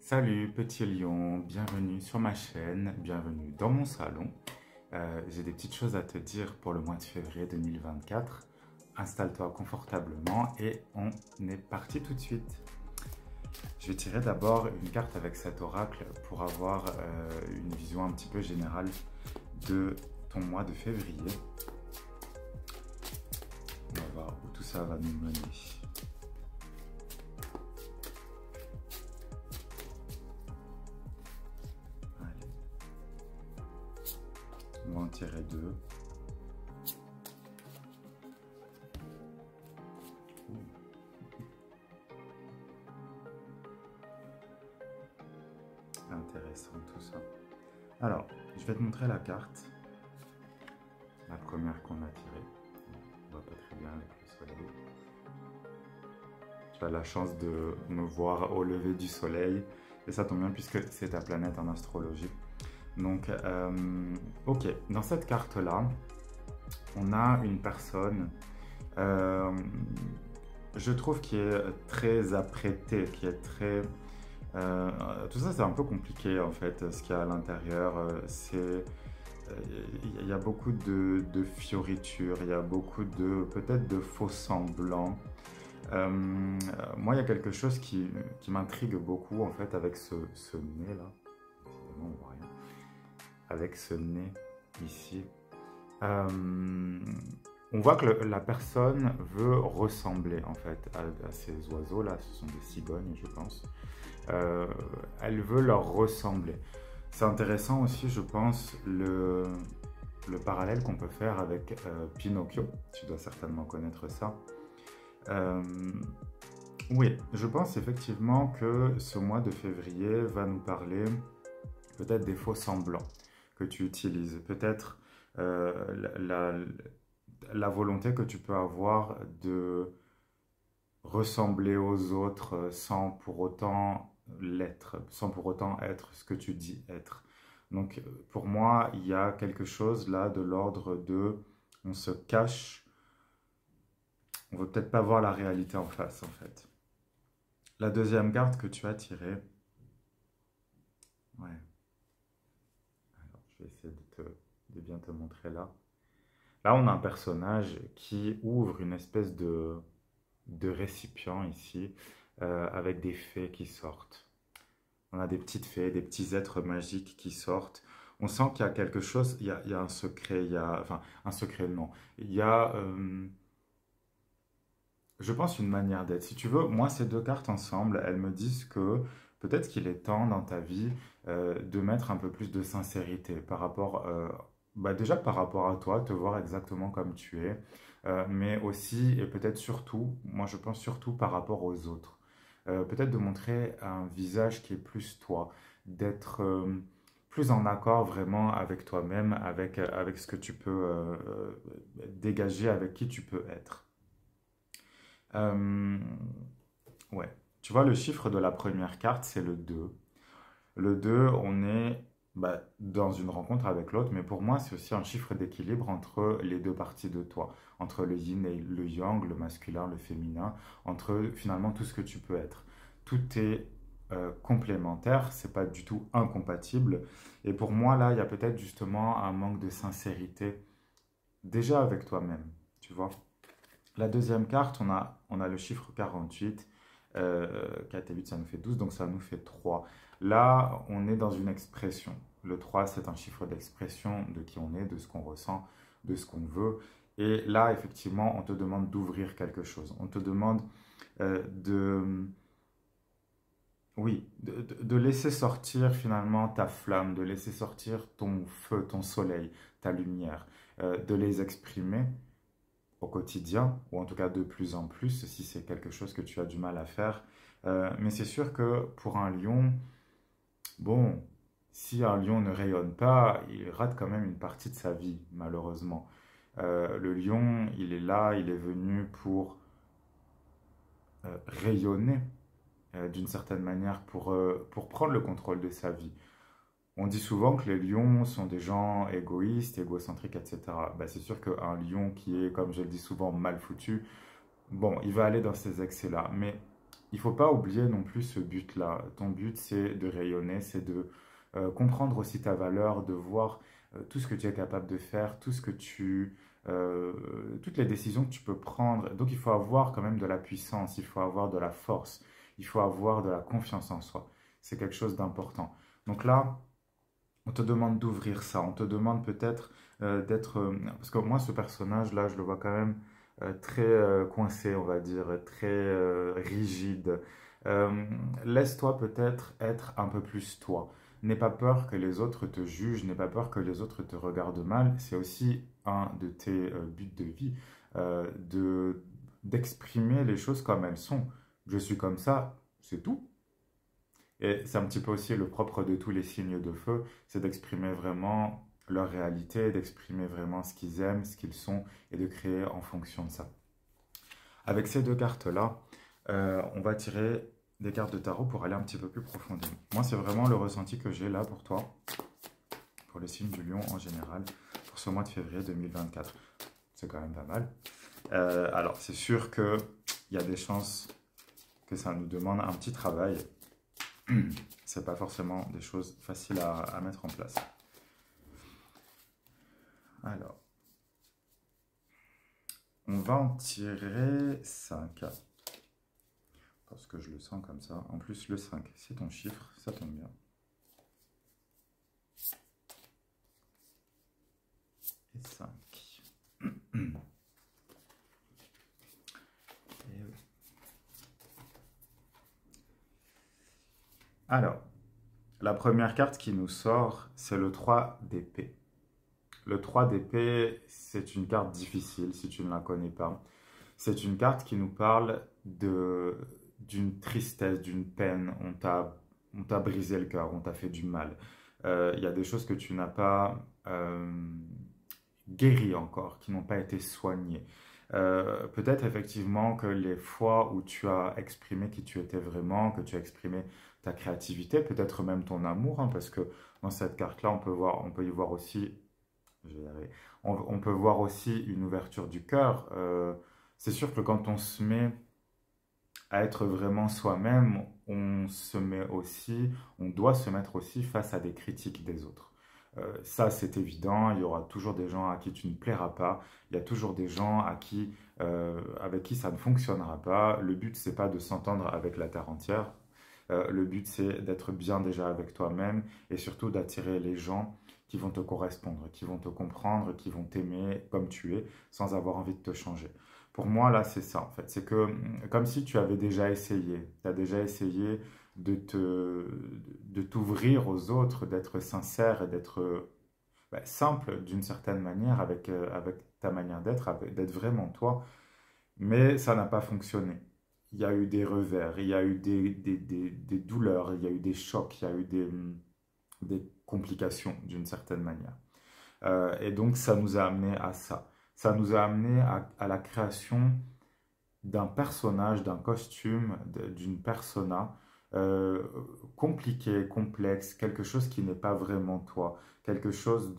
Salut petit lion, bienvenue sur ma chaîne, bienvenue dans mon salon. J'ai des petites choses à te dire pour le mois de février 2024. Installe-toi confortablement et on est parti tout de suite. Je vais tirer d'abord une carte avec cet oracle pour avoir une vision un petit peu générale de ton mois de février. On va voir où tout ça va nous mener. On va en tirer deux. Intéressant tout ça. Alors, je vais te montrer la carte. La première qu'on a tirée. On voit pas très bien avec le soleil. Tu as la chance de me voir au lever du soleil. Et ça tombe bien puisque c'est ta planète en astrologie. Donc, ok, dans cette carte-là, on a une personne, je trouve, qui est très apprêtée, qui est très... tout ça, c'est un peu compliqué, en fait, ce qu'il y a à l'intérieur. Il y a beaucoup de fioritures, il y a beaucoup de, peut-être de faux semblants. Moi, il y a quelque chose qui m'intrigue beaucoup, en fait, avec ce nez-là. Évidemment, on voit rien. Avec ce nez ici. On voit que la personne veut ressembler en fait à ces oiseaux là, ce sont des cigognes je pense. Elle veut leur ressembler. C'est intéressant aussi je pense le parallèle qu'on peut faire avec Pinocchio, tu dois certainement connaître ça. Oui, je pense effectivement que ce mois de février va nous parler peut-être des faux semblants que tu utilises, peut-être la volonté que tu peux avoir de ressembler aux autres sans pour autant l'être, sans pour autant être ce que tu dis être. Donc pour moi, il y a quelque chose là de l'ordre de on se cache, on veut peut-être pas voir la réalité en face en fait. La deuxième carte que tu as tirée, ouais. Alors, je vais essayer de bien te montrer là. Là, on a un personnage qui ouvre une espèce de récipient ici, avec des fées qui sortent. On a des petites fées, des petits êtres magiques qui sortent. On sent qu'il y a quelque chose, il y a un secret, il y a, enfin, un secret, non. Il y a, je pense, une manière d'être. Si tu veux, moi, ces deux cartes ensemble, elles me disent que peut-être qu'il est temps dans ta vie de mettre un peu plus de sincérité par rapport, bah déjà par rapport à toi, te voir exactement comme tu es, mais aussi et peut-être surtout, moi je pense surtout par rapport aux autres. Peut-être de montrer un visage qui est plus toi, d'être plus en accord vraiment avec toi-même, avec ce que tu peux dégager, avec qui tu peux être. Euh, ouais. Tu vois, le chiffre de la première carte, c'est le 2. Le 2, on est bah, dans une rencontre avec l'autre, mais pour moi, c'est aussi un chiffre d'équilibre entre les deux parties de toi, entre le yin et le yang, le masculin, le féminin, entre finalement tout ce que tu peux être. Tout est complémentaire, c'est pas du tout incompatible. Et pour moi, là, il y a peut-être justement un manque de sincérité déjà avec toi-même, tu vois. La deuxième carte, on a le chiffre 48. 4 et 8, ça nous fait 12, donc ça nous fait 3. Là, on est dans une expression. Le 3, c'est un chiffre d'expression de qui on est, de ce qu'on ressent, de ce qu'on veut. Et là, effectivement, on te demande d'ouvrir quelque chose. On te demande de... Oui, de laisser sortir finalement ta flamme, de laisser sortir ton feu, ton soleil, ta lumière, de les exprimer au quotidien, ou en tout cas de plus en plus, si c'est quelque chose que tu as du mal à faire. Mais c'est sûr que pour un lion, bon, si un lion ne rayonne pas, il rate quand même une partie de sa vie, malheureusement. Le lion, il est là, il est venu pour rayonner d'une certaine manière, pour prendre le contrôle de sa vie. On dit souvent que les lions sont des gens égoïstes, égocentriques, etc. Bah, c'est sûr qu'un lion qui est, comme je le dis souvent, mal foutu, bon, il va aller dans ces excès-là, mais il faut pas oublier non plus ce but-là. Ton but, c'est de rayonner, c'est de comprendre aussi ta valeur, de voir tout ce que tu es capable de faire, toutes les décisions que tu peux prendre. Donc il faut avoir quand même de la puissance, il faut avoir de la force, il faut avoir de la confiance en soi. C'est quelque chose d'important. Donc là, on te demande d'ouvrir ça, on te demande peut-être d'être... parce que moi, ce personnage-là, je le vois quand même très coincé, on va dire, très rigide. Euh, Laisse-toi peut-être être un peu plus toi. N'aie pas peur que les autres te jugent, n'aie pas peur que les autres te regardent mal. C'est aussi un de tes buts de vie, d'exprimer les choses comme elles sont. Je suis comme ça, c'est tout. Et c'est un petit peu aussi le propre de tous les signes de feu, c'est d'exprimer vraiment leur réalité, d'exprimer vraiment ce qu'ils aiment, ce qu'ils sont, et de créer en fonction de ça. Avec ces deux cartes-là, on va tirer des cartes de tarot pour aller un petit peu plus profondément. Moi, c'est vraiment le ressenti que j'ai là pour toi, pour le signe du lion en général, pour ce mois de février 2024. C'est quand même pas mal. Alors, c'est sûr qu'il y a des chances que ça nous demande un petit travail. C'est pas forcément des choses faciles à mettre en place. Alors, on va en tirer 5. Parce que je le sens comme ça. En plus, le 5, c'est ton chiffre, ça tombe bien. Et 5. Et oui. Alors, la première carte qui nous sort, c'est le 3 d'épée. Le 3 d'épée, c'est une carte difficile si tu ne la connais pas. C'est une carte qui nous parle d'une tristesse, d'une peine. On t'a brisé le cœur, on t'a fait du mal. Il y a des choses que tu n'as pas guéries encore, qui n'ont pas été soignées. Peut-être effectivement que les fois où tu as exprimé qui tu étais vraiment, que tu as exprimé ta créativité, peut-être même ton amour, hein, parce que dans cette carte-là, on peut y voir aussi, je vais y arriver, on peut voir aussi une ouverture du cœur. C'est sûr que quand on se met à être vraiment soi-même, on doit se mettre aussi face à des critiques des autres. Ça, c'est évident, il y aura toujours des gens à qui tu ne plairas pas, il y a toujours des gens avec qui ça ne fonctionnera pas. Le but, c'est pas de s'entendre avec la terre entière. Le but, c'est d'être bien déjà avec toi-même et surtout d'attirer les gens qui vont te correspondre, qui vont te comprendre, qui vont t'aimer comme tu es, sans avoir envie de te changer. Pour moi, là, c'est ça, en fait. C'est que, comme si tu avais déjà essayé. Tu as déjà essayé de t'ouvrir aux autres, d'être sincère et d'être simple d'une certaine manière avec ta manière d'être, d'être vraiment toi. Mais ça n'a pas fonctionné. Il y a eu des revers, il y a eu des douleurs, il y a eu des chocs, il y a eu des complications d'une certaine manière. Et donc, ça nous a amené à ça. Ça nous a amené à la création d'un personnage, d'un costume, d'une persona compliqué, complexe, quelque chose qui n'est pas vraiment toi, quelque chose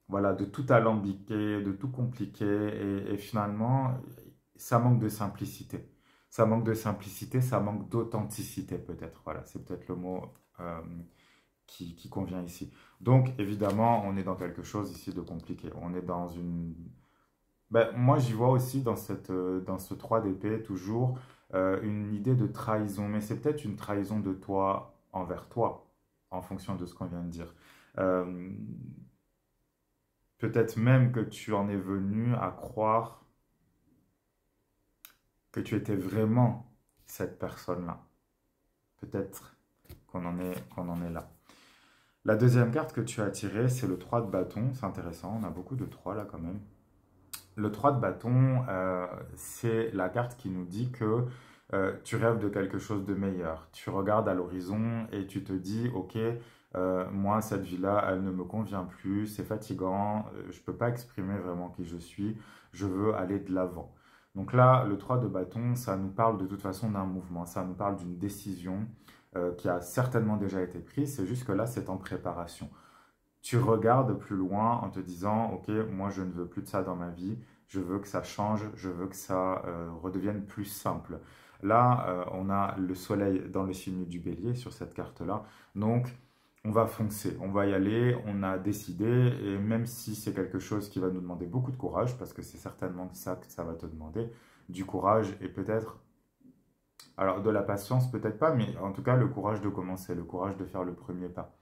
voilà, de tout alambiqué, de tout compliqué, et finalement, ça manque de simplicité. Ça manque de simplicité, ça manque d'authenticité peut-être. Voilà, c'est peut-être le mot qui convient ici. Donc, évidemment, on est dans quelque chose ici de compliqué. On est dans une... Ben, moi, j'y vois aussi dans ce 3 d'épée, toujours, une idée de trahison. Mais c'est peut-être une trahison de toi envers toi, en fonction de ce qu'on vient de dire. Euh, Peut-être même que tu en es venu à croire que tu étais vraiment cette personne-là. Peut-être qu'on en est là. La deuxième carte que tu as tirée, c'est le 3 de bâton. C'est intéressant, on a beaucoup de 3 là quand même. Le 3 de bâton, c'est la carte qui nous dit que tu rêves de quelque chose de meilleur. Tu regardes à l'horizon et tu te dis, ok, moi, cette vie-là, elle ne me convient plus, c'est fatigant, je ne peux pas exprimer vraiment qui je suis, je veux aller de l'avant. Donc là, le 3 de bâton, ça nous parle de toute façon d'un mouvement, ça nous parle d'une décision qui a certainement déjà été prise, c'est juste que là, c'est en préparation. Tu regardes plus loin en te disant, ok, moi je ne veux plus de ça dans ma vie, je veux que ça change, je veux que ça redevienne plus simple. Là, on a le soleil dans le signe du bélier sur cette carte-là, donc on va foncer, on va y aller, on a décidé, et même si c'est quelque chose qui va nous demander beaucoup de courage, parce que c'est certainement ça que ça va te demander, du courage et peut-être, alors de la patience peut-être pas, mais en tout cas le courage de commencer, le courage de faire le premier pas.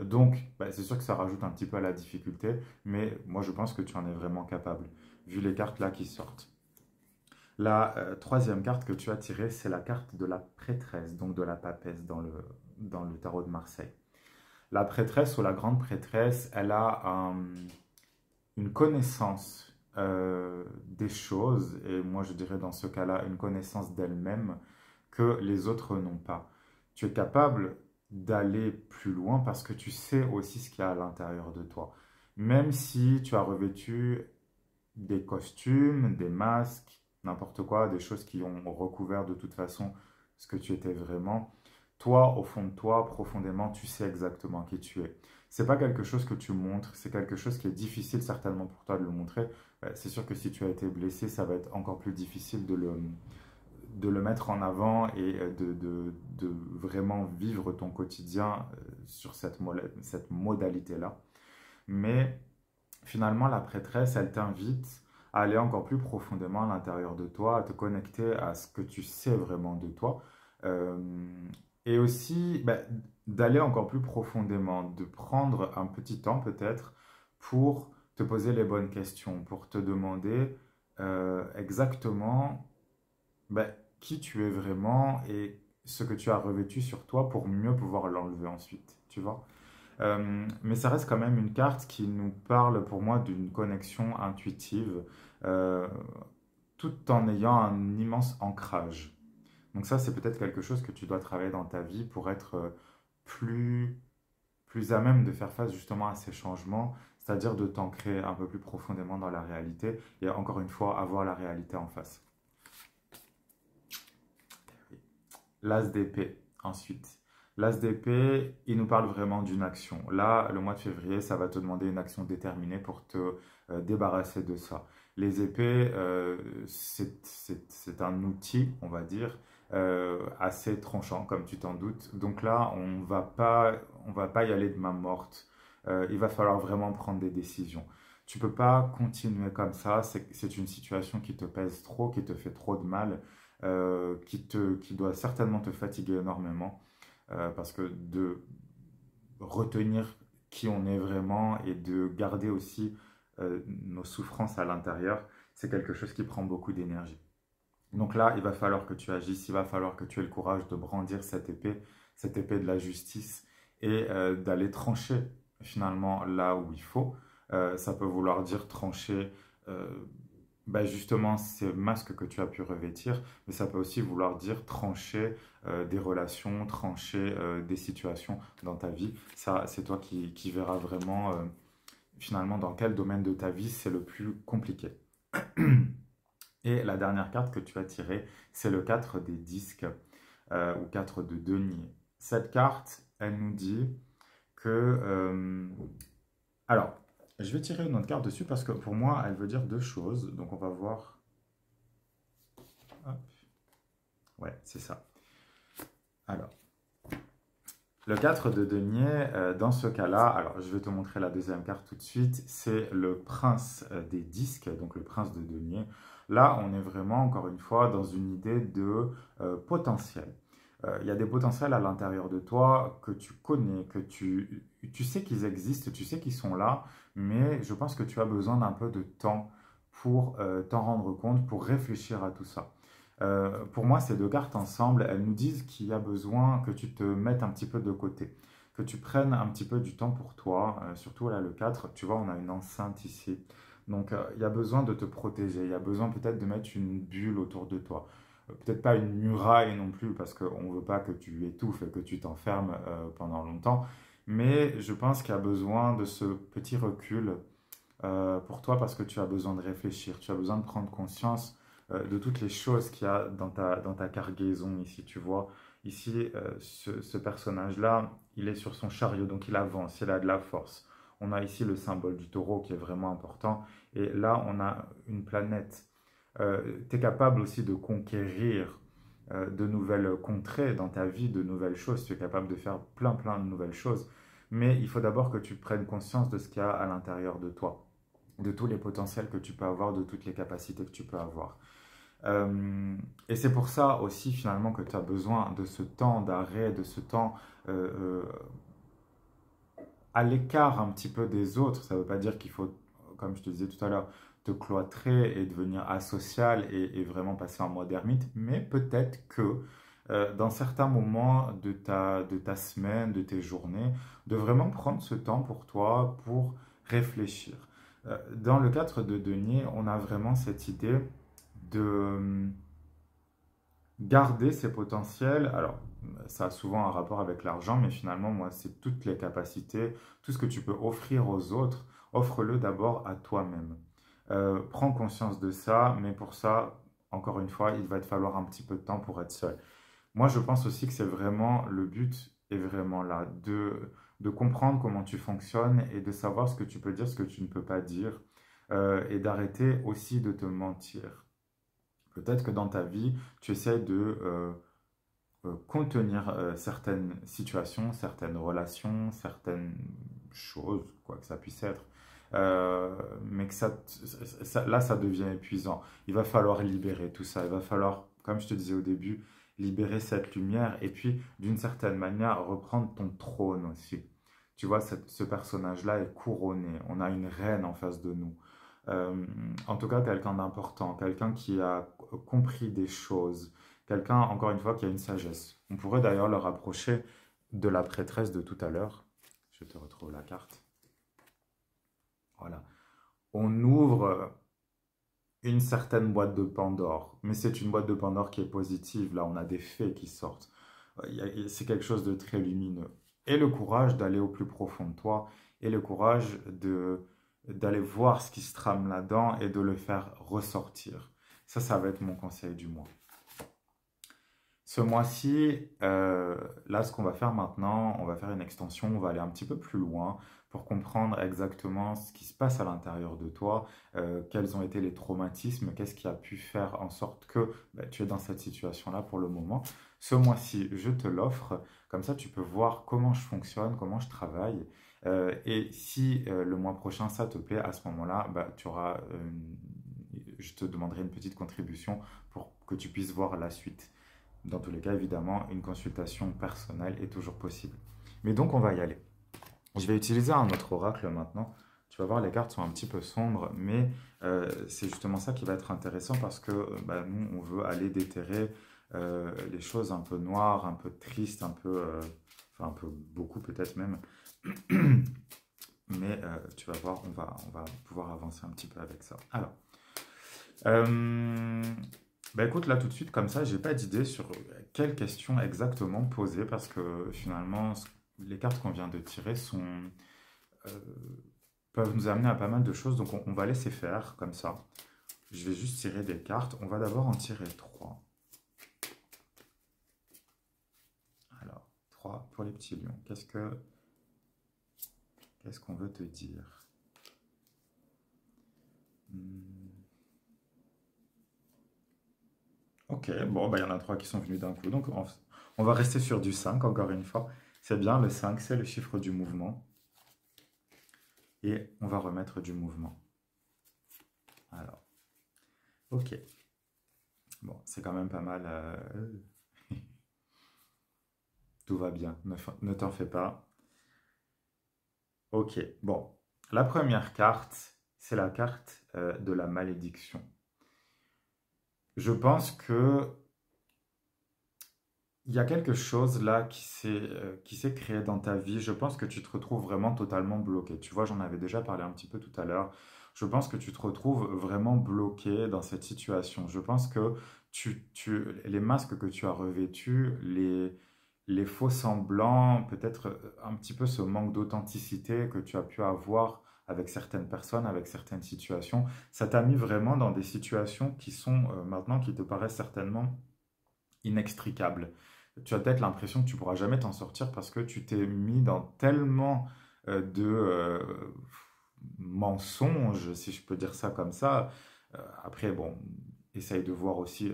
Donc, bah, c'est sûr que ça rajoute un petit peu à la difficulté, mais moi je pense que tu en es vraiment capable, vu les cartes là qui sortent. La troisième carte que tu as tirée, c'est la carte de la prêtresse, donc de la papesse dans le tarot de Marseille. La prêtresse ou la grande prêtresse, elle a une connaissance des choses, et moi je dirais dans ce cas-là une connaissance d'elle-même que les autres n'ont pas. Tu es capable d'aller plus loin parce que tu sais aussi ce qu'il y a à l'intérieur de toi. Même si tu as revêtu des costumes, des masques, n'importe quoi, des choses qui ont recouvert de toute façon ce que tu étais vraiment, toi, au fond de toi, profondément, tu sais exactement qui tu es. C'est pas quelque chose que tu montres, c'est quelque chose qui est difficile certainement pour toi de le montrer. C'est sûr que si tu as été blessé, ça va être encore plus difficile de le mettre en avant et de vraiment vivre ton quotidien sur cette modalité-là. Mais finalement, la prêtresse, elle t'invite à aller encore plus profondément à l'intérieur de toi, à te connecter à ce que tu sais vraiment de toi. Euh, et aussi bah, d'aller encore plus profondément, de prendre un petit temps peut-être pour te poser les bonnes questions, pour te demander exactement bah, qui tu es vraiment et ce que tu as revêtu sur toi pour mieux pouvoir l'enlever ensuite, tu vois. Mais ça reste quand même une carte qui nous parle pour moi d'une connexion intuitive, euh, tout en ayant un immense ancrage. Donc ça, c'est peut-être quelque chose que tu dois travailler dans ta vie pour être plus, plus à même de faire face justement à ces changements, c'est-à-dire de t'ancrer un peu plus profondément dans la réalité et encore une fois, avoir la réalité en face. L'as d'épée, ensuite. L'as d'épée, il nous parle vraiment d'une action. Là, le mois de février, ça va te demander une action déterminée pour te débarrasser de ça. Les épées, c'est un outil, on va dire, assez tranchant, comme tu t'en doutes. Donc là, on va pas y aller de main morte. Il va falloir vraiment prendre des décisions. Tu peux pas continuer comme ça. C'est une situation qui te pèse trop, qui te fait trop de mal, qui doit certainement te fatiguer énormément. Parce que de retenir qui on est vraiment et de garder aussi nos souffrances à l'intérieur, c'est quelque chose qui prend beaucoup d'énergie. Donc là, il va falloir que tu agisses, il va falloir que tu aies le courage de brandir cette épée de la justice et d'aller trancher finalement là où il faut. Ça peut vouloir dire trancher euh, bah, justement ces masques que tu as pu revêtir, mais ça peut aussi vouloir dire trancher des relations, trancher des situations dans ta vie. Ça, c'est toi qui verras vraiment finalement dans quel domaine de ta vie c'est le plus compliqué. Et la dernière carte que tu as tirée, c'est le 4 des disques ou 4 de denier. Cette carte, elle nous dit que... alors, je vais tirer une autre carte dessus parce que pour moi, elle veut dire deux choses. Donc on va voir. Hop. Ouais, c'est ça. Alors, le 4 de denier, dans ce cas-là, alors je vais te montrer la deuxième carte tout de suite, c'est le prince des disques, donc le prince de denier. Là, on est vraiment, encore une fois, dans une idée de potentiel. Il y a des potentiels à l'intérieur de toi que tu connais, tu sais qu'ils existent, tu sais qu'ils sont là, mais je pense que tu as besoin d'un peu de temps pour t'en rendre compte, pour réfléchir à tout ça. Pour moi, ces deux cartes ensemble, elles nous disent qu'il y a besoin que tu te mettes un petit peu de côté, que tu prennes un petit peu du temps pour toi, surtout là le 4, tu vois, on a une enceinte ici. Donc il y a besoin de te protéger, il y a besoin peut-être de mettre une bulle autour de toi. Peut-être pas une muraille non plus, parce qu'on ne veut pas que tu étouffes et que tu t'enfermes pendant longtemps, mais je pense qu'il y a besoin de ce petit recul pour toi parce que tu as besoin de réfléchir, tu as besoin de prendre conscience de toutes les choses qu'il y a dans ta cargaison ici, tu vois. Ici, ce personnage-là, il est sur son chariot, donc il avance, il a de la force. On a ici le symbole du taureau qui est vraiment important. Et là, on a une planète. Tu es capable aussi de conquérir de nouvelles contrées dans ta vie, de nouvelles choses. Tu es capable de faire plein de nouvelles choses. Mais il faut d'abord que tu prennes conscience de ce qu'il y a à l'intérieur de toi, de tous les potentiels que tu peux avoir, de toutes les capacités que tu peux avoir. Et c'est pour ça aussi finalement que tu as besoin de ce temps d'arrêt, de ce temps à l'écart un petit peu des autres. Ça ne veut pas dire qu'il faut, comme je te disais tout à l'heure, te cloîtrer et devenir asocial et vraiment passer en mode ermite, mais peut-être que dans certains moments de ta semaine, de tes journées, de vraiment prendre ce temps pour toi, pour réfléchir. Dans le cadre de Denier, on a vraiment cette idée de garder ses potentiels. Alors, ça a souvent un rapport avec l'argent, mais finalement, moi, c'est toutes les capacités, tout ce que tu peux offrir aux autres, offre-le d'abord à toi-même. Prends conscience de ça, mais pour ça, encore une fois, il va te falloir un petit peu de temps pour être seul. Moi, je pense aussi que c'est vraiment le but est vraiment là, de comprendre comment tu fonctionnes et de savoir ce que tu peux dire, ce que tu ne peux pas dire, et d'arrêter aussi de te mentir. Peut-être que dans ta vie, tu essaies de contenir certaines situations, certaines relations, certaines choses, quoi que ça puisse être. Mais que là, ça devient épuisant. Il va falloir libérer tout ça. Il va falloir, comme je te disais au début, libérer cette lumière et puis, d'une certaine manière, reprendre ton trône aussi. Tu vois, ce personnage-là est couronné. On a une reine en face de nous. En tout cas, quelqu'un d'important, quelqu'un qui a compris des choses, quelqu'un, encore une fois, qui a une sagesse. On pourrait d'ailleurs le rapprocher de la prêtresse de tout à l'heure. Je te retrouve la carte. Voilà. On ouvre une certaine boîte de Pandore, mais c'est une boîte de Pandore qui est positive. Là, on a des faits qui sortent. C'est quelque chose de très lumineux. Et le courage d'aller au plus profond de toi, et le courage d'aller voir ce qui se trame là-dedans et de le faire ressortir. Ça va être mon conseil du mois. Ce mois-ci, là, ce qu'on va faire maintenant, on va faire une extension, on va aller un petit peu plus loin pour comprendre exactement ce qui se passe à l'intérieur de toi, quels ont été les traumatismes, qu'est-ce qui a pu faire en sorte que tu es dans cette situation-là pour le moment. Ce mois-ci, je te l'offre, comme ça tu peux voir comment je fonctionne, comment je travaille. Et si le mois prochain ça te plaît, à ce moment-là, tu auras, je te demanderai une petite contribution pour que tu puisses voir la suite. Dans tous les cas, évidemment, une consultation personnelle est toujours possible. Mais donc, on va y aller. Je vais utiliser un autre oracle maintenant. Tu vas voir, les cartes sont un petit peu sombres, mais c'est justement ça qui va être intéressant parce que nous, on veut aller déterrer les choses un peu noires, un peu tristes, enfin un peu beaucoup peut-être même. Mais tu vas voir, on va pouvoir avancer un petit peu avec ça. Alors, écoute, là tout de suite, comme ça, j'ai pas d'idée sur quelle question exactement poser parce que finalement, les cartes qu'on vient de tirer euh, peuvent nous amener à pas mal de choses. Donc, on va laisser faire comme ça. Je vais juste tirer des cartes. On va d'abord en tirer 3. Alors, 3 pour les petits lions. Qu'est-ce qu'on veut te dire? Ok, bon, il y en a 3 qui sont venus d'un coup. Donc, on va rester sur du 5 encore une fois. C'est bien, le 5, c'est le chiffre du mouvement. Et on va remettre du mouvement. Alors, ok. Bon, c'est quand même pas mal. Tout va bien, ne t'en fais pas. Ok, bon. La première carte, c'est la carte de la malédiction. Je pense que il y a quelque chose là qui s'est créé dans ta vie. Je pense que tu te retrouves vraiment totalement bloqué. Tu vois, j'en avais déjà parlé un petit peu tout à l'heure. Je pense que tu te retrouves vraiment bloqué dans cette situation. Je pense que les masques que tu as revêtus, les faux semblants, peut-être un petit peu ce manque d'authenticité que tu as pu avoir avec certaines personnes, avec certaines situations, ça t'a mis vraiment dans des situations qui sont maintenant, qui te paraissent certainement inextricables. Tu as peut-être l'impression que tu pourras jamais t'en sortir parce que tu t'es mis dans tellement mensonges, si je peux dire ça comme ça. Après, bon, essaye de voir aussi,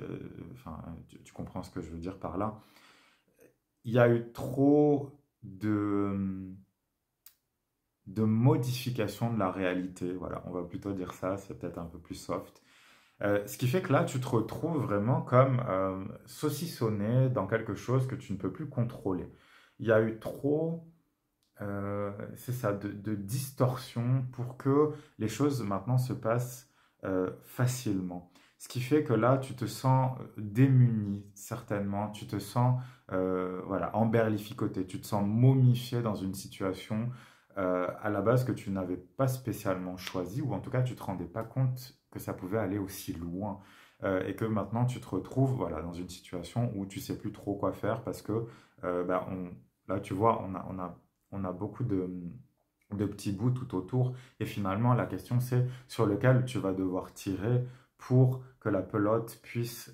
enfin, tu comprends ce que je veux dire par là. Il y a eu trop de modifications de la réalité. Voilà, on va plutôt dire ça, c'est peut-être un peu plus soft. Ce qui fait que là, tu te retrouves vraiment comme saucissonné dans quelque chose que tu ne peux plus contrôler. Il y a eu trop, c'est ça, de distorsion pour que les choses maintenant se passent facilement. Ce qui fait que là, tu te sens démuni, certainement. Tu te sens voilà, emberlificoté. Tu te sens momifié dans une situation à la base que tu n'avais pas spécialement choisie, ou en tout cas, tu ne te rendais pas compte que ça pouvait aller aussi loin. Et que maintenant, tu te retrouves voilà, dans une situation où tu sais plus trop quoi faire parce que bah, là, tu vois, on a beaucoup de petits bouts tout autour. Et finalement, la question, c'est sur lequel tu vas devoir tirer pour que la pelote puisse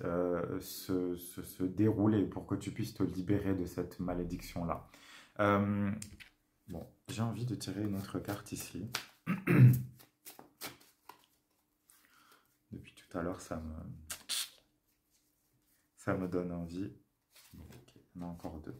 se dérouler, pour que tu puisses te libérer de cette malédiction-là. Euh, bon, j'ai envie de tirer une autre carte ici. Depuis tout à l'heure, ça me donne envie. Bon, ok, il y en a encore deux.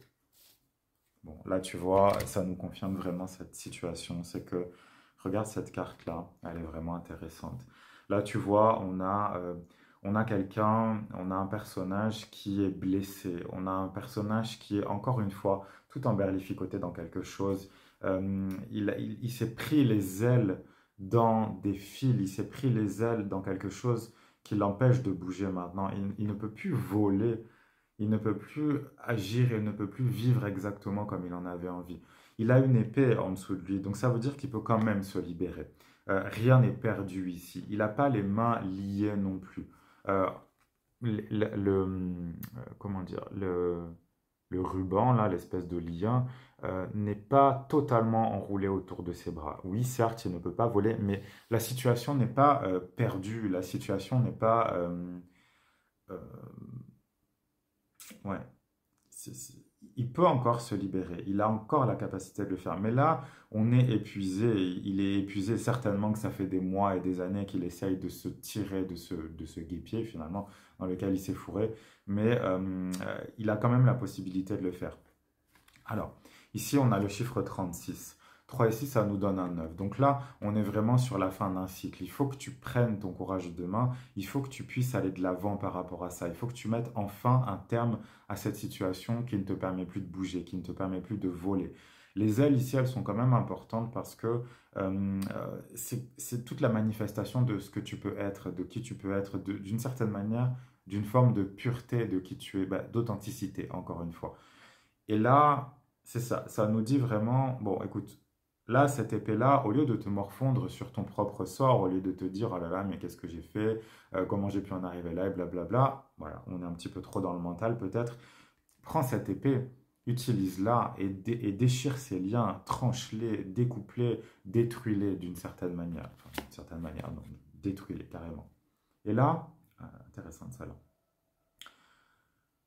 Bon, là, tu vois, ça nous confirme vraiment cette situation. C'est que, regarde cette carte-là, elle est vraiment intéressante. Là, tu vois, on a quelqu'un, on a un personnage qui est blessé. On a un personnage qui est, encore une fois, tout emberlificoté dans quelque chose. Il s'est pris les ailes dans des fils, il s'est pris les ailes dans quelque chose qui l'empêche de bouger maintenant. Il ne peut plus voler. Il ne peut plus agir, il ne peut plus vivre exactement comme il en avait envie. Il a une épée en dessous de lui, donc ça veut dire qu'il peut quand même se libérer. Rien n'est perdu ici. Il n'a pas les mains liées non plus. Euh, comment dire, le ruban, là, l'espèce de lien, n'est pas totalement enroulé autour de ses bras. Oui, certes, il ne peut pas voler, mais la situation n'est pas perdue. La situation n'est pas... euh, ouais, il peut encore se libérer, il a encore la capacité de le faire. Mais là, on est épuisé, il est épuisé certainement que ça fait des mois et des années qu'il essaye de se tirer de ce guépier finalement dans lequel il s'est fourré, mais il a quand même la possibilité de le faire. Alors, ici, on a le chiffre 36. 3 et 6, ça nous donne un 9. Donc là, on est vraiment sur la fin d'un cycle. Il faut que tu prennes ton courage de main. Il faut que tu puisses aller de l'avant par rapport à ça. Il faut que tu mettes enfin un terme à cette situation qui ne te permet plus de bouger, qui ne te permet plus de voler. Les ailes ici, elles sont quand même importantes parce que c'est toute la manifestation de ce que tu peux être, de qui tu peux être, d'une certaine manière, d'une forme de pureté de qui tu es, bah, d'authenticité, encore une fois. Et là, c'est ça, ça nous dit vraiment, bon, écoute, là, cette épée-là, au lieu de te morfondre sur ton propre sort, au lieu de te dire, oh là là, mais qu'est-ce que j'ai fait, comment j'ai pu en arriver là, et blablabla, voilà, on est un petit peu trop dans le mental peut-être, prends cette épée, utilise-la et déchire ces liens, tranche-les, découpe-les, détruis-les d'une certaine manière, enfin, d'une certaine manière, non, détruis-les carrément. Et là, intéressant ça là.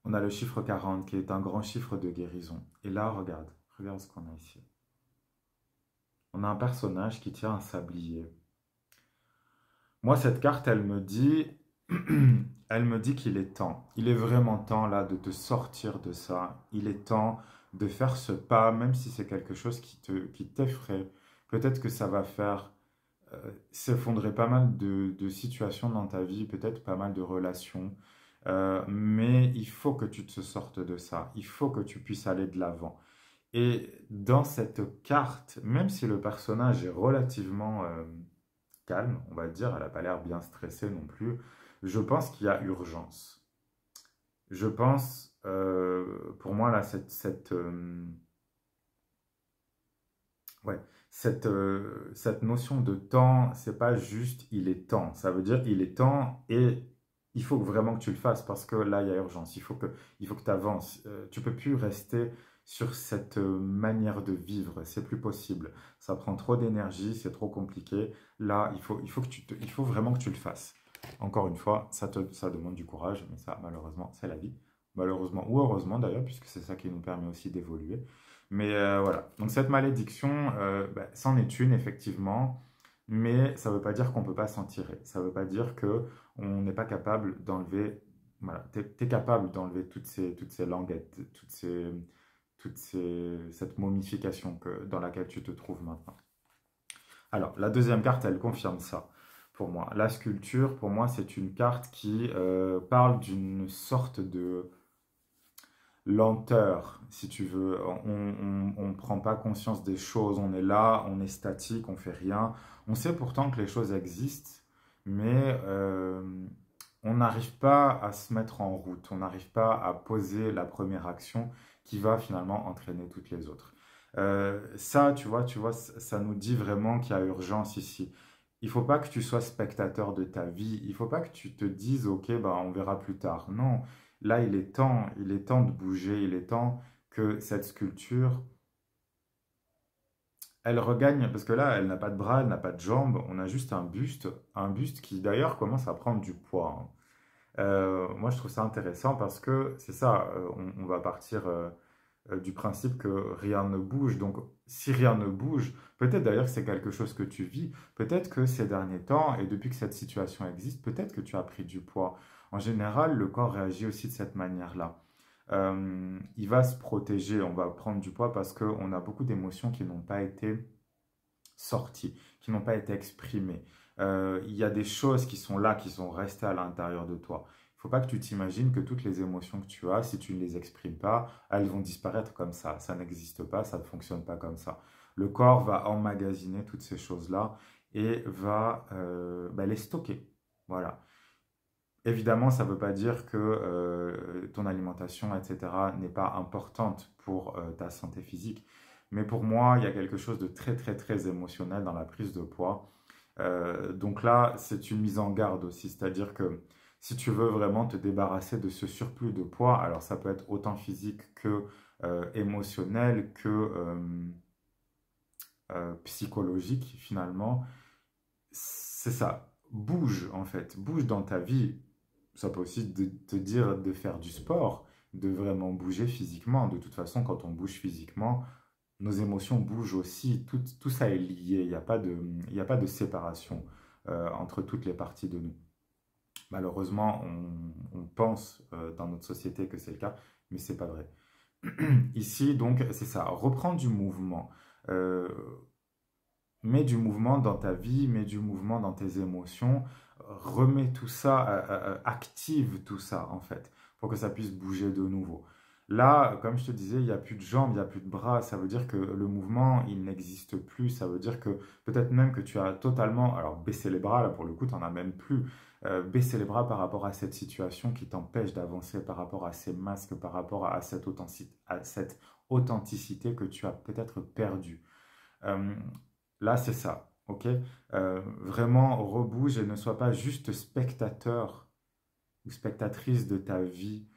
On a le chiffre 40 qui est un grand chiffre de guérison. Et là, regarde, regarde ce qu'on a ici. On a un personnage qui tient un sablier. Moi, cette carte, elle me dit, elle me dit qu'il est temps. Il est vraiment temps là de te sortir de ça. Il est temps de faire ce pas, même si c'est quelque chose qui t'effraie. Peut-être que ça va faire s'effondrer pas mal de situations dans ta vie, peut-être pas mal de relations. Mais il faut que tu te sortes de ça. Il faut que tu puisses aller de l'avant. Et dans cette carte, même si le personnage est relativement calme, on va dire, elle n'a pas l'air bien stressée non plus, je pense qu'il y a urgence. Je pense, pour moi, là, ouais, cette notion de temps, c'est pas juste il est temps. Ça veut dire il est temps et il faut vraiment que tu le fasses parce que là, il y a urgence. Il faut que tu avances. Tu peux plus rester sur cette manière de vivre. C'est plus possible. Ça prend trop d'énergie, c'est trop compliqué. Là, il faut vraiment que tu le fasses. Encore une fois, ça demande du courage, mais ça, malheureusement, c'est la vie. malheureusement, ou heureusement d'ailleurs, puisque c'est ça qui nous permet aussi d'évoluer. Mais voilà, donc cette malédiction, bah, c'en est une, effectivement, mais ça ne veut pas dire qu'on ne peut pas s'en tirer. Ça ne veut pas dire que on n'est pas capable d'enlever, voilà, tu es, capable d'enlever toutes ces languettes, cette momification dans laquelle tu te trouves maintenant. Alors, la deuxième carte, elle confirme ça pour moi. La sculpture, pour moi, c'est une carte qui parle d'une sorte de lenteur, si tu veux. On ne prend pas conscience des choses, on est là, on est statique, on fait rien. On sait pourtant que les choses existent, mais on n'arrive pas à se mettre en route, on n'arrive pas à poser la première action qui va finalement entraîner toutes les autres. Ça, tu vois, ça nous dit vraiment qu'il y a urgence ici. Il faut pas que tu sois spectateur de ta vie. Il faut pas que tu te dises, ok, bah, on verra plus tard. Non, là, il est temps de bouger. Il est temps que cette sculpture, elle regagne, parce que là, elle n'a pas de bras, elle n'a pas de jambes. On a juste un buste qui d'ailleurs commence à prendre du poids, hein. Moi, je trouve ça intéressant parce que c'est ça, on va partir du principe que rien ne bouge. Donc, si rien ne bouge, peut-être d'ailleurs que c'est quelque chose que tu vis, peut-être que ces derniers temps, et depuis que cette situation existe, peut-être que tu as pris du poids. En général, le corps réagit aussi de cette manière-là. Il va se protéger, on va prendre du poids parce qu'on a beaucoup d'émotions qui n'ont pas été sorties, qui n'ont pas été exprimées. Il y a des choses qui sont là, qui sont restées à l'intérieur de toi. Il ne faut pas que tu t'imagines que toutes les émotions que tu as, si tu ne les exprimes pas, elles vont disparaître comme ça. Ça n'existe pas, ça ne fonctionne pas comme ça. Le corps va emmagasiner toutes ces choses-là et va bah, les stocker. Voilà. Évidemment, ça ne veut pas dire que ton alimentation, etc., n'est pas importante pour ta santé physique. Mais pour moi, il y a quelque chose de très, très, très émotionnel dans la prise de poids. Donc là, c'est une mise en garde aussi. C'est-à-dire que si tu veux vraiment te débarrasser de ce surplus de poids, alors ça peut être autant physique que émotionnel, que psychologique finalement, c'est ça. Bouge en fait, bouge dans ta vie. Ça peut aussi te dire de faire du sport, de vraiment bouger physiquement. De toute façon, quand on bouge physiquement, nos émotions bougent aussi. Tout ça est lié. Il y a pas de séparation entre toutes les parties de nous. Malheureusement, on pense dans notre société que c'est le cas, mais c'est pas vrai. Ici, donc, c'est ça. Reprends du mouvement. Euh, Mets du mouvement dans ta vie, mets du mouvement dans tes émotions, remets tout ça, active tout ça en fait, pour que ça puisse bouger de nouveau. Là, comme je te disais, il n'y a plus de jambes, il n'y a plus de bras, ça veut dire que le mouvement, il n'existe plus, ça veut dire que peut-être même que tu as totalement, alors baissé les bras, là pour le coup, tu n'en as même plus, baisser les bras par rapport à cette situation qui t'empêche d'avancer, par rapport à ces masques, par rapport à cette authenticité que tu as peut-être perdue. Euh, Là, c'est ça, ok? Vraiment, rebouge et ne sois pas juste spectateur ou spectatrice de ta vie.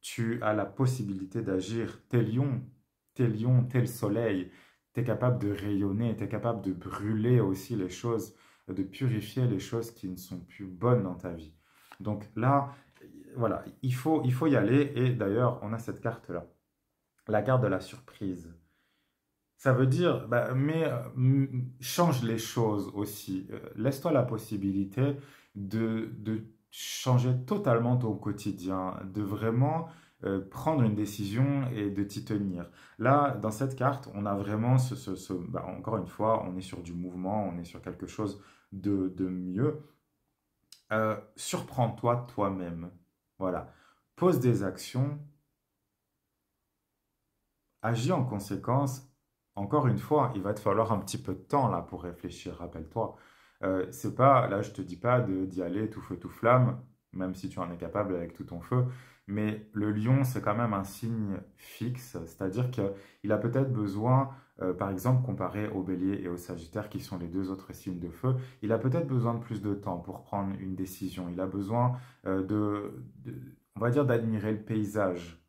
Tu as la possibilité d'agir. T'es lion, t'es le soleil. T'es capable de rayonner, t'es capable de brûler aussi les choses, de purifier les choses qui ne sont plus bonnes dans ta vie. Donc là, voilà, il faut y aller. Et d'ailleurs, on a cette carte-là, la carte de la surprise. Ça veut dire, bah, mais change les choses aussi. Laisse-toi la possibilité de changer totalement ton quotidien, de vraiment prendre une décision et de t'y tenir. Là, dans cette carte, on a vraiment bah, encore une fois, on est sur du mouvement, on est sur quelque chose de mieux. Surprends-toi toi-même. Voilà. Pose des actions, agis en conséquence. Encore une fois, il va te falloir un petit peu de temps là pour réfléchir, rappelle-toi. C'est pas, là je te dis pas d'y aller tout feu tout flamme, même si tu en es capable avec tout ton feu, mais le lion c'est quand même un signe fixe, c'est-à-dire qu'il a peut-être besoin, par exemple comparé au bélier et au sagittaire qui sont les deux autres signes de feu, il a peut-être besoin de plus de temps pour prendre une décision, il a besoin on va dire d'admirer le paysage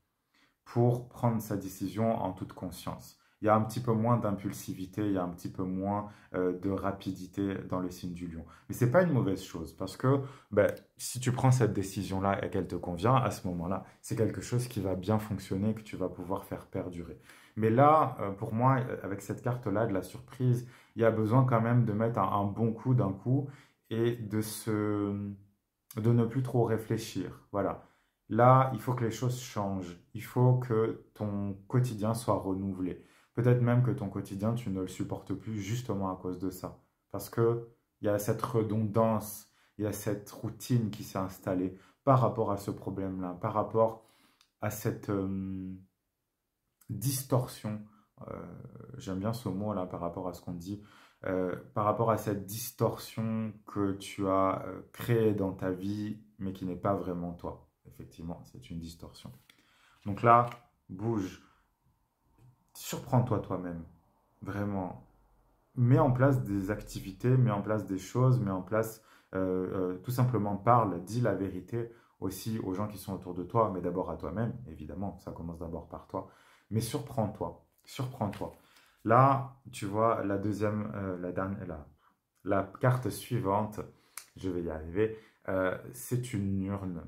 pour prendre sa décision en toute conscience. il y a un petit peu moins d'impulsivité, il y a un petit peu moins de rapidité dans le signe du lion. Mais ce n'est pas une mauvaise chose parce que ben, si tu prends cette décision-là et qu'elle te convient, à ce moment-là, c'est quelque chose qui va bien fonctionner, que tu vas pouvoir faire perdurer. Mais là, pour moi, avec cette carte-là de la surprise, il y a besoin quand même de mettre un bon coup d'un coup et de ne plus trop réfléchir. Voilà. Là, il faut que les choses changent. Il faut que ton quotidien soit renouvelé. Peut-être même que ton quotidien, tu ne le supportes plus justement à cause de ça. Parce que il y a cette redondance, il y a cette routine qui s'est installée par rapport à ce problème-là, par rapport à cette distorsion. euh, J'aime bien ce mot-là par rapport à ce qu'on dit. Par rapport à cette distorsion que tu as créée dans ta vie, mais qui n'est pas vraiment toi. Effectivement, c'est une distorsion. Donc là, bouge, surprends-toi toi-même, vraiment. Mets en place des activités, mets en place des choses, mets en place, tout simplement parle, dis la vérité aussi aux gens qui sont autour de toi, mais d'abord à toi-même, évidemment, ça commence d'abord par toi. Mais surprends-toi, surprends-toi. Là, tu vois, la deuxième, la dernière, la carte suivante, je vais y arriver, c'est une urne.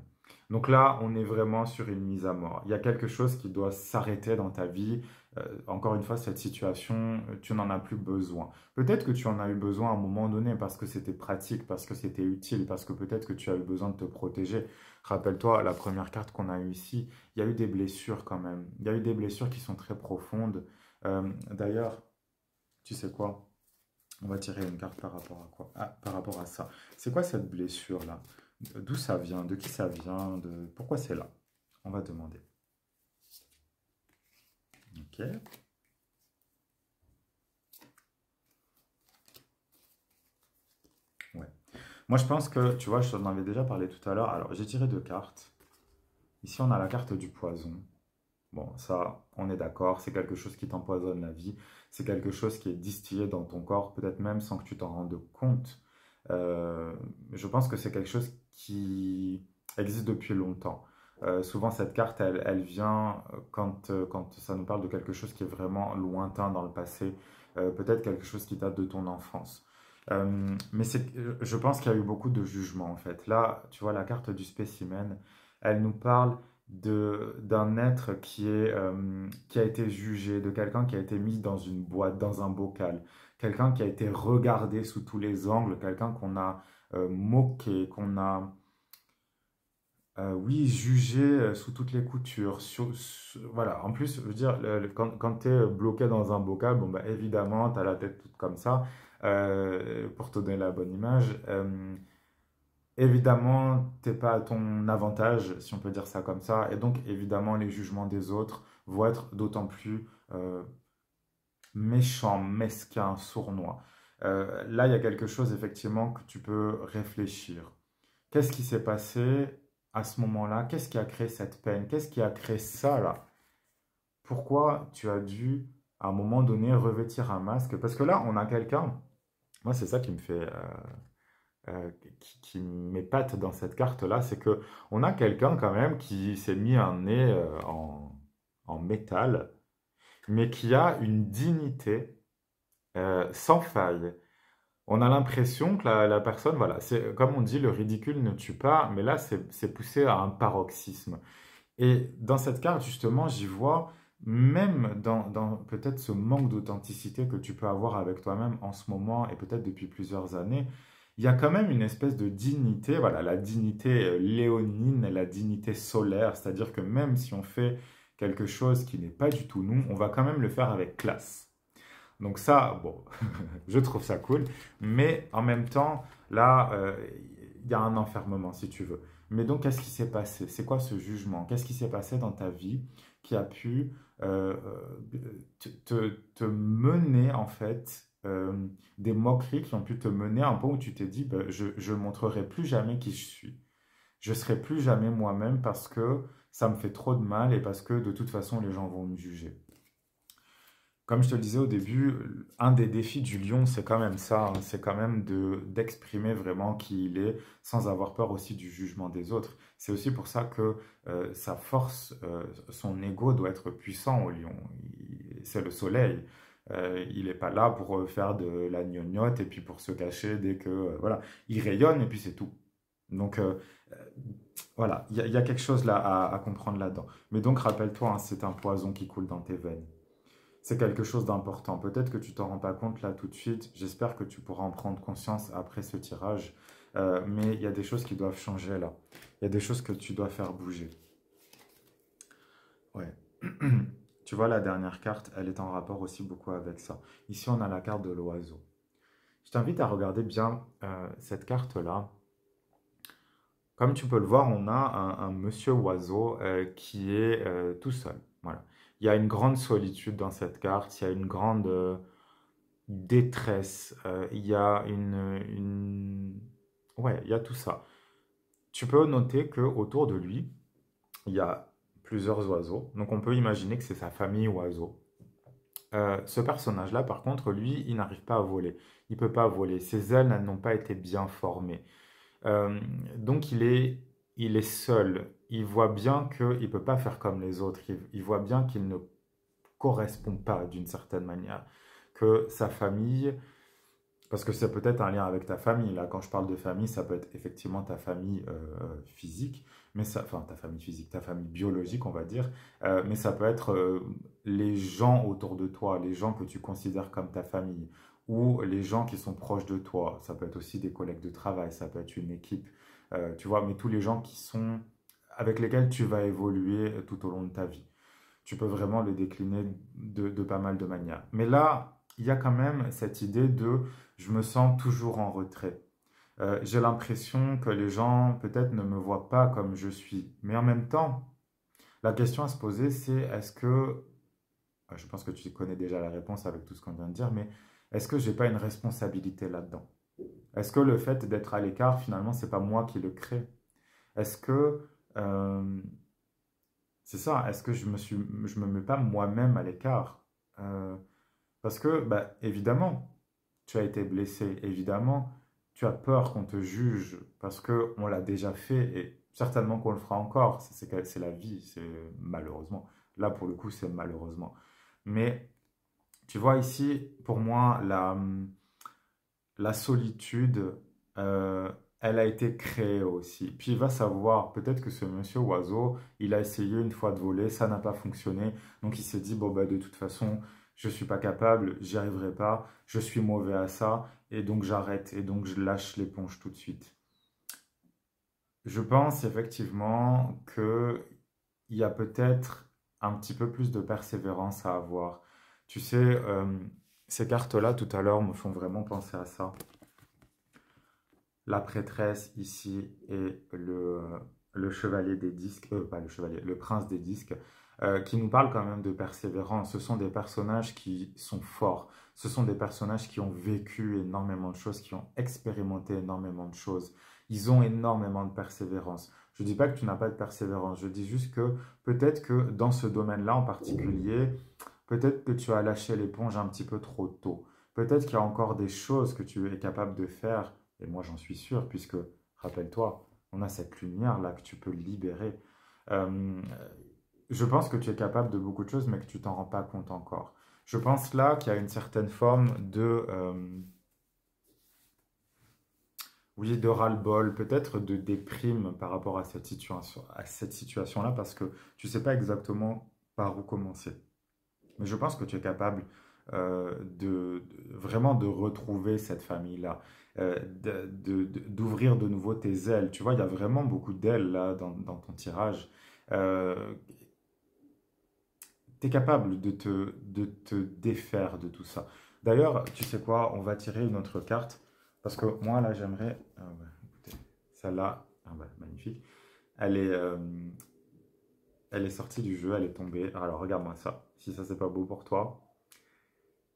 Donc là, on est vraiment sur une mise à mort. Il y a quelque chose qui doit s'arrêter dans ta vie. Encore une fois, cette situation, tu n'en as plus besoin. Peut-être que tu en as eu besoin à un moment donné parce que c'était pratique, parce que c'était utile, parce que peut-être que tu as eu besoin de te protéger. Rappelle-toi, la première carte qu'on a eue ici, il y a eu des blessures quand même. Il y a eu des blessures qui sont très profondes. D'ailleurs, tu sais quoi? On va tirer une carte par rapport à quoi? Ah, par rapport à ça. C'est quoi cette blessure-là? D'où ça vient? De qui ça vient? Pourquoi c'est là? On va demander. Ok. Ouais. Moi, je pense que, tu vois, je t'en avais déjà parlé tout à l'heure. Alors, j'ai tiré deux cartes. Ici, on a la carte du poison. Bon, ça, on est d'accord, c'est quelque chose qui t'empoisonne la vie. C'est quelque chose qui est distillé dans ton corps, peut-être même sans que tu t'en rendes compte. Je pense que c'est quelque chose qui existe depuis longtemps. Souvent, cette carte, elle vient quand ça nous parle de quelque chose qui est vraiment lointain dans le passé, peut-être quelque chose qui date de ton enfance. Mais je pense qu'il y a eu beaucoup de jugements en fait. Là, tu vois, la carte du spécimen, elle nous parle d'un être qui a été jugé, de quelqu'un qui a été mis dans une boîte, dans un bocal, quelqu'un qui a été regardé sous tous les angles, quelqu'un qu'on a moqué, qu'on a, oui, jugé sous toutes les coutures. Voilà, en plus, je veux dire, quand tu es bloqué dans un bocal, bon, bah, évidemment, tu as la tête toute comme ça, pour te donner la bonne image. Évidemment, t'es pas à ton avantage, si on peut dire ça comme ça, et donc évidemment les jugements des autres vont être d'autant plus méchants, mesquins, sournois. Là, il y a quelque chose effectivement que tu peux réfléchir. Qu'est-ce qui s'est passé à ce moment-là? Qu'est-ce qui a créé cette peine? Qu'est-ce qui a créé ça là? Pourquoi tu as dû à un moment donné revêtir un masque? Parce que là, on a quelqu'un, moi c'est ça qui me fait qui m'épate dans cette carte-là, c'est que on a quelqu'un quand même qui s'est mis un nez en métal, mais qui a une dignité sans faille. On a l'impression que la personne, voilà, c'est comme on dit, le ridicule ne tue pas, mais là, c'est poussé à un paroxysme. Et dans cette carte, justement, j'y vois, même dans peut-être ce manque d'authenticité que tu peux avoir avec toi-même en ce moment et peut-être depuis plusieurs années, il y a quand même une espèce de dignité, voilà, la dignité léonine, la dignité solaire, c'est-à-dire que même si on fait quelque chose qui n'est pas du tout nous, on va quand même le faire avec classe. Donc ça, bon, je trouve ça cool, mais en même temps, là, il y a un enfermement, si tu veux. Mais donc, qu'est-ce qui s'est passé? C'est quoi ce jugement? Qu'est-ce qui s'est passé dans ta vie qui a pu te mener, en fait, des moqueries qui ont pu te mener à un point où tu t'es dit, ben, je ne montrerai plus jamais qui je suis. Je serai plus jamais moi-même parce que ça me fait trop de mal et parce que de toute façon, les gens vont me juger. Comme je te le disais au début, un des défis du lion, c'est quand même ça, hein, c'est quand même d'exprimer vraiment qui il est sans avoir peur aussi du jugement des autres. C'est aussi pour ça que sa force, son ego doit être puissant au lion. c'est le soleil. Il n'est pas là pour faire de la gnognotte et puis pour se cacher dès que... voilà, il rayonne et puis c'est tout. Donc, voilà, il y a quelque chose là à comprendre là-dedans. Mais donc, rappelle-toi, hein, c'est un poison qui coule dans tes veines. C'est quelque chose d'important. Peut-être que tu t'en rends pas compte là tout de suite. J'espère que tu pourras en prendre conscience après ce tirage. Mais il y a des choses qui doivent changer là. Il y a des choses que tu dois faire bouger. Ouais. Tu vois, la dernière carte, elle est en rapport aussi beaucoup avec ça. Ici, on a la carte de l'oiseau. Je t'invite à regarder bien cette carte-là. Comme tu peux le voir, on a un monsieur oiseau qui est tout seul. Voilà. Il y a une grande solitude dans cette carte, il y a une grande détresse, il y a Ouais, il y a tout ça. Tu peux noter que autour de lui, il y a plusieurs oiseaux. Donc on peut imaginer que c'est sa famille oiseau. Ce personnage-là, par contre, lui, il n'arrive pas à voler. Il ne peut pas voler. Ses ailes elles n'ont pas été bien formées. Euh, donc il est seul. Il voit bien qu'il ne peut pas faire comme les autres. Il voit bien qu'il ne correspond pas d'une certaine manière. Que sa famille, parce que c'est peut-être un lien avec ta famille. Là, quand je parle de famille, ça peut être effectivement ta famille physique, mais ça, enfin ta famille physique, ta famille biologique, on va dire. Mais ça peut être les gens autour de toi, les gens que tu considères comme ta famille, ou les gens qui sont proches de toi. Ça peut être aussi des collègues de travail, ça peut être une équipe, tu vois, mais tous les gens qui sont avec lesquels tu vas évoluer tout au long de ta vie. Tu peux vraiment le décliner de pas mal de manières. Mais là, il y a quand même cette idée de je me sens toujours en retrait. J'ai l'impression que les gens peut-être ne me voient pas comme je suis. Mais en même temps, la question à se poser, c'est est-ce que, je pense que tu connais déjà la réponse avec tout ce qu'on vient de dire, mais est-ce que j'ai pas une responsabilité là-dedans? Est-ce que le fait d'être à l'écart, finalement, c'est pas moi qui le crée? Est-ce que euh, c'est ça, est-ce que je me mets pas moi-même à l'écart? Euh, Parce que, bah, évidemment, tu as été blessé, évidemment, tu as peur qu'on te juge parce que on l'a déjà fait et certainement qu'on le fera encore. C'est la vie, c'est malheureusement. Là, pour le coup, c'est malheureusement. Mais tu vois, ici, pour moi, la solitude, euh, elle a été créée aussi. Puis il va savoir, peut-être que ce monsieur oiseau, il a essayé une fois de voler, ça n'a pas fonctionné. Donc il s'est dit, bon, bah, de toute façon, je ne suis pas capable, j'y arriverai pas, je suis mauvais à ça, et donc j'arrête, et donc je lâche l'éponge tout de suite. Je pense effectivement qu'il y a peut-être un petit peu plus de persévérance à avoir. Tu sais, ces cartes-là, tout à l'heure, me font vraiment penser à ça. La prêtresse ici et le chevalier des disques, pas le chevalier, le prince des disques, qui nous parle quand même de persévérance. Ce sont des personnages qui sont forts. Ce sont des personnages qui ont vécu énormément de choses, qui ont expérimenté énormément de choses. Ils ont énormément de persévérance. Je ne dis pas que tu n'as pas de persévérance. Je dis juste que peut-être que dans ce domaine-là en particulier, peut-être que tu as lâché l'éponge un petit peu trop tôt. Peut-être qu'il y a encore des choses que tu es capable de faire et moi, j'en suis sûr, puisque, rappelle-toi, on a cette lumière-là que tu peux libérer. Euh, je pense que tu es capable de beaucoup de choses, mais que tu t'en rends pas compte encore. Je pense là qu'il y a une certaine forme oui, de ras-le-bol, peut-être de déprime par rapport à cette situation-là, parce que tu sais pas exactement par où commencer. Mais je pense que tu es capable vraiment de retrouver cette famille-là, d'ouvrir de nouveau tes ailes. Tu vois, il y a vraiment beaucoup d'ailes là dans ton tirage. Euh, tu es capable de te défaire de tout ça. D'ailleurs, tu sais quoi, on va tirer une autre carte, parce que moi là j'aimerais... Ah ouais, écoutez, celle-là, ah ouais, magnifique. Elle est, euh, elle est sortie du jeu, elle est tombée. Alors regarde-moi ça, si ça c'est pas beau pour toi.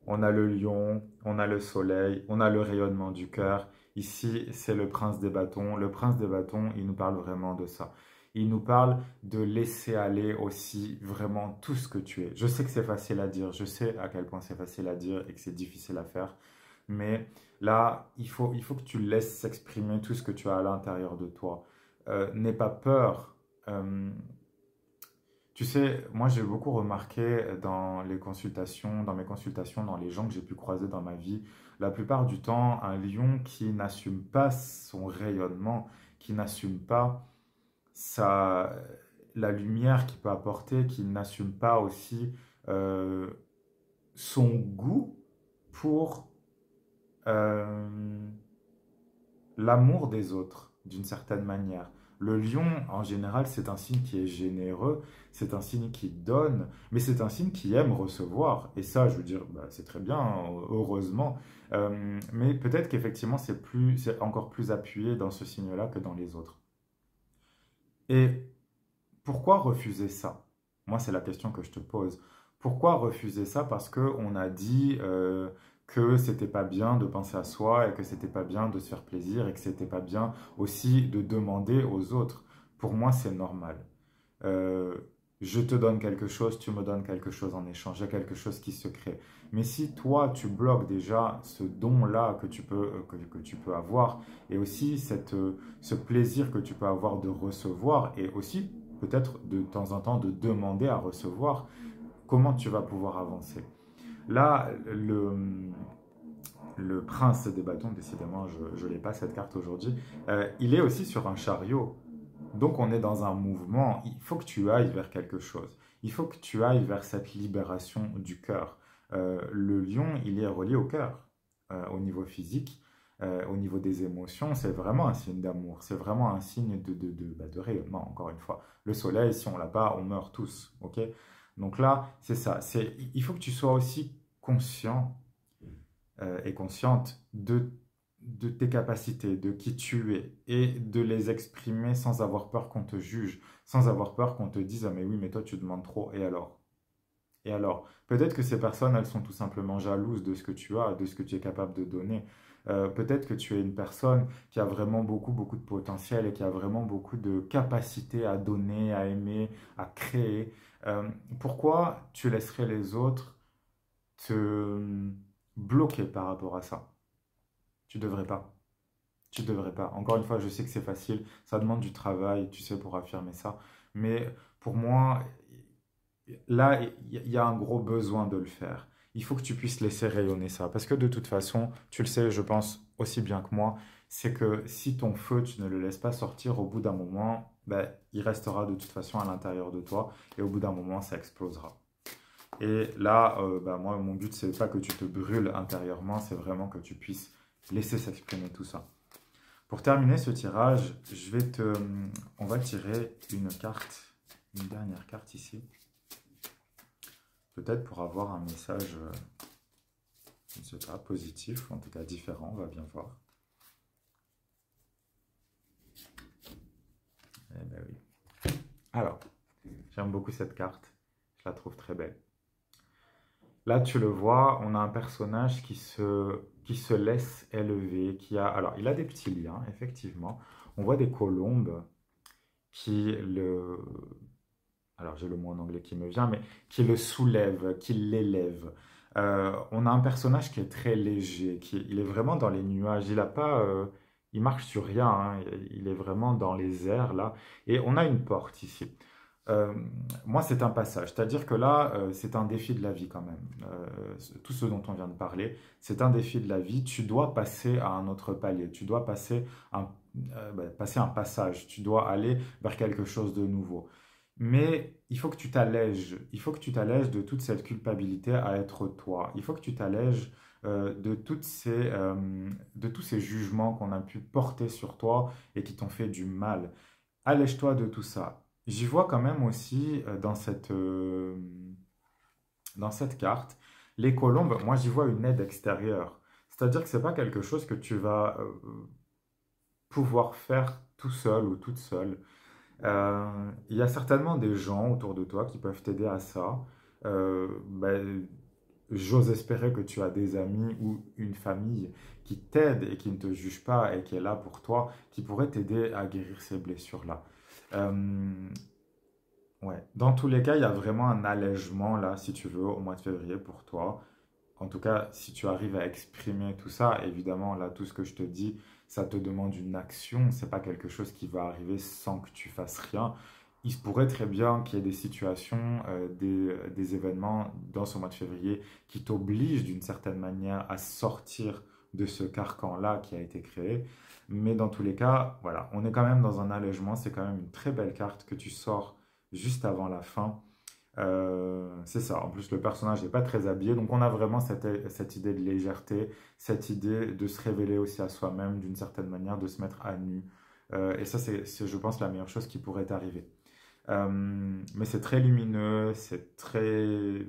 On a le lion, on a le soleil, on a le rayonnement du cœur. Ici, c'est le prince des bâtons. Le prince des bâtons, il nous parle vraiment de ça. Il nous parle de laisser aller aussi vraiment tout ce que tu es. Je sais que c'est facile à dire, je sais à quel point c'est facile à dire et que c'est difficile à faire. Mais là, il faut que tu laisses s'exprimer tout ce que tu as à l'intérieur de toi. N'aie pas peur. Tu sais, moi j'ai beaucoup remarqué dans mes consultations, dans les gens que j'ai pu croiser dans ma vie, la plupart du temps, un lion qui n'assume pas son rayonnement, qui n'assume pas sa, la lumière qu'il peut apporter, qui n'assume pas aussi euh, son goût pour euh, l'amour des autres, d'une certaine manière. Le lion, en général, c'est un signe qui est généreux, c'est un signe qui donne, mais c'est un signe qui aime recevoir. Et ça, je veux dire, bah, c'est très bien, hein, heureusement. Mais peut-être qu'effectivement, c'est encore plus appuyé dans ce signe-là que dans les autres. Et pourquoi refuser ça? Moi, c'est la question que je te pose. Pourquoi refuser ça? Parce qu'on a dit que c'était pas bien de penser à soi et que c'était pas bien de se faire plaisir et que c'était pas bien aussi de demander aux autres. Pour moi, c'est normal. Euh, je te donne quelque chose, tu me donnes quelque chose en échange, il y a quelque chose qui se crée. Mais si toi, tu bloques déjà ce don-là que tu peux avoir, et aussi ce plaisir que tu peux avoir de recevoir, et aussi peut-être de temps en temps de demander à recevoir, comment tu vas pouvoir avancer? Là, le prince des bâtons, décidément, je n'ai pas cette carte aujourd'hui, il est aussi sur un chariot. Donc on est dans un mouvement, il faut que tu ailles vers quelque chose. Il faut que tu ailles vers cette libération du cœur. Le lion, il est relié au cœur, au niveau physique, au niveau des émotions. C'est vraiment un signe d'amour, c'est vraiment un signe de rayonnement, encore une fois. Le soleil, si on l'a pas, on meurt tous, ok? Donc là, c'est ça. Il faut que tu sois aussi conscient et consciente de tes capacités, de qui tu es, et de les exprimer sans avoir peur qu'on te juge, sans avoir peur qu'on te dise «Ah mais oui, mais toi tu demandes trop, et alors?» Et alors, peut-être que ces personnes, elles sont tout simplement jalouses de ce que tu as, de ce que tu es capable de donner. Peut-être que tu es une personne qui a vraiment beaucoup, beaucoup de potentiel et qui a vraiment beaucoup de capacité à donner, à aimer, à créer. Pourquoi tu laisserais les autres te bloquer par rapport à ça? Tu devrais pas. Tu devrais pas. Encore une fois, je sais que c'est facile, ça demande du travail, tu sais, pour affirmer ça. Mais pour moi, là, il y a un gros besoin de le faire. Il faut que tu puisses laisser rayonner ça. Parce que de toute façon, tu le sais, je pense aussi bien que moi, c'est que si ton feu, tu ne le laisses pas sortir, au bout d'un moment, ben, il restera de toute façon à l'intérieur de toi. Et au bout d'un moment, ça explosera. Et là, ben, moi, mon but, c'est pas que tu te brûles intérieurement, c'est vraiment que tu puisses laisser s'exprimer tout ça. Pour terminer ce tirage, on va tirer une carte, une dernière carte ici. Peut-être pour avoir un message, je ne sais pas, positif, en tout cas différent, on va bien voir. Eh ben oui. Alors, j'aime beaucoup cette carte, je la trouve très belle. Là, tu le vois, on a un personnage qui se laisse élever, alors, il a des petits liens, effectivement. On voit des colombes qui le... Alors, j'ai le mot en anglais qui me vient, mais qui le soulève, qui l'élève. On a un personnage qui est très léger, il est vraiment dans les nuages. Il a pas, il marche sur rien, hein, il est vraiment dans les airs, là. Et on a une porte ici. Euh, Moi, c'est un passage. C'est-à-dire que là, c'est un défi de la vie quand même. Tout ce dont on vient de parler, c'est un défi de la vie. Tu dois passer à un autre palier. Tu dois un, passer un passage. Tu dois aller vers quelque chose de nouveau. Mais il faut que tu t'allèges. Il faut que tu t'allèges de toute cette culpabilité à être toi. Il faut que tu t'allèges de tous ces jugements qu'on a pu porter sur toi et qui t'ont fait du mal. Allège-toi de tout ça. J'y vois quand même aussi dans cette carte, les colombes, moi j'y vois une aide extérieure. C'est-à-dire que ce n'est pas quelque chose que tu vas pouvoir faire tout seul ou toute seule. Il y a certainement des gens autour de toi qui peuvent t'aider à ça. Ben, j'ose espérer que tu as des amis ou une famille qui t'aident et qui ne te juge pas et qui est là pour toi, qui pourrait t'aider à guérir ces blessures-là. Euh, ouais. Dans tous les cas, il y a vraiment un allègement là, si tu veux, au mois de février pour toi. En tout cas, si tu arrives à exprimer tout ça, évidemment, là, tout ce que je te dis, ça te demande une action. C'est pas quelque chose qui va arriver sans que tu fasses rien. il se pourrait très bien qu'il y ait des situations, des événements dans ce mois de février qui t'obligent d'une certaine manière à sortir de ce carcan-là qui a été créé. Mais dans tous les cas, voilà, on est quand même dans un allègement. C'est quand même une très belle carte que tu sors juste avant la fin. C'est ça. En plus, le personnage n'est pas très habillé. Donc, on a vraiment cette idée de légèreté, cette idée de se révéler aussi à soi-même d'une certaine manière, de se mettre à nu. Et ça, je pense, la meilleure chose qui pourrait arriver. Mais c'est très lumineux, c'est très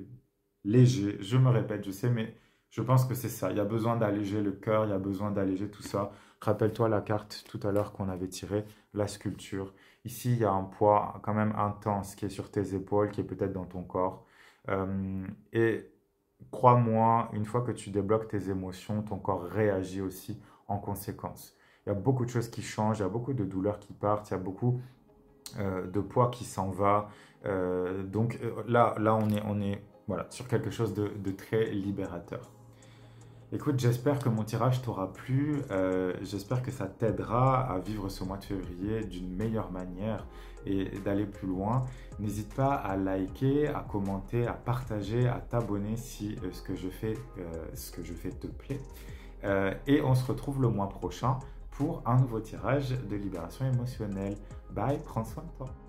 léger. Je me répète, je sais, mais je pense que c'est ça. Il y a besoin d'alléger le cœur, il y a besoin d'alléger tout ça. Rappelle-toi la carte tout à l'heure qu'on avait tirée, la sculpture. Ici, il y a un poids quand même intense qui est sur tes épaules, qui est peut-être dans ton corps. Et crois-moi, une fois que tu débloques tes émotions, ton corps réagit aussi en conséquence. Il y a beaucoup de choses qui changent, il y a beaucoup de douleurs qui partent, il y a beaucoup de poids qui s'en va. Donc là, on est voilà, sur quelque chose de très libérateur. Écoute, j'espère que mon tirage t'aura plu. J'espère que ça t'aidera à vivre ce mois de février d'une meilleure manière et d'aller plus loin. N'hésite pas à liker, à commenter, à partager, à t'abonner si ce que je fais te plaît. Et on se retrouve le mois prochain pour un nouveau tirage de libération émotionnelle. Bye, prends soin de toi.